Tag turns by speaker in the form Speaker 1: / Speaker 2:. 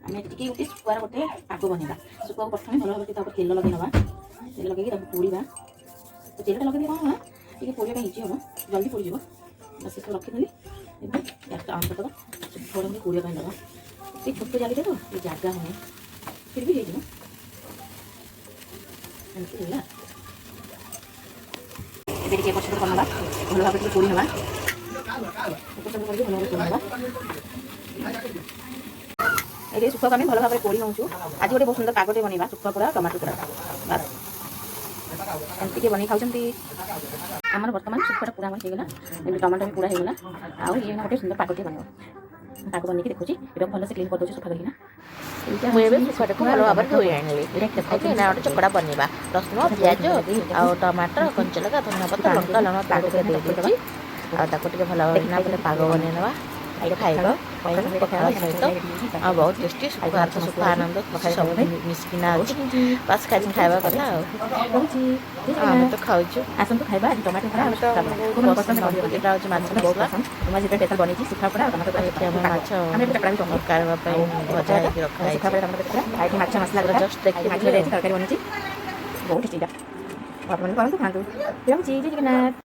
Speaker 1: आम टी गोटे शुकुआर गोटे पाग बनवा शुकुआ को प्रथम भल भाव तेल लगे ना तेल लगे पोड़ा तो तेल लगे कौन टे पोड़ा इजी हम जल्दी पोड़ बस सब रखीदी गैस ऑन करदे थोड़ा पोड़ा दवा ये छोट जाली तो ये जगह हमें फिर भी हो एपटे पसंद करना भल भाव पोड़ी ना पसंद करके भल भाव पोड़ा ये शुखुआ आम भल भाव पोड़ी नौ आज गोटे बहुत सुंदर पागटे बनवा शुखुआ पोड़ा टमाटो पोड़ा बस एमती बन खाऊँ आमर बर्तमान शुखुआ पूरा होगा टमाटो भी पूरा होगा आउ ये गोटे सुंदर पागटे बनवा पाग बन देखुची भल से क्लीन करदे सफा करना
Speaker 2: शुखुआ को भल भाव धोई आनी गोटे चकड़ा बनवा रसुण पिज आउ टमाटर कंचा लगा धनिया पत्र लंका लुण पाग देदेवी आगे भल भाव पाग बनवा खाइबा सहित आ बहुत टेस्टी शुखुआ तो शुखुआ आनंद सब मिसकिना बस खाई खाइबा कथा आम तो खाऊ
Speaker 1: आसतु खाइबा टमाटो पोड़ा पसंद एटा हूँ माछ बहुत पसंद मैं स्पेशल बनी शुखुआ पोड़ा टमाटो
Speaker 2: माछ तरकारी भजा रखा
Speaker 1: माछ मसला जस्ट देखिए तरकारी बनी बहुत टेस्टी आप खातु खाँचु जय जगन्नाथ।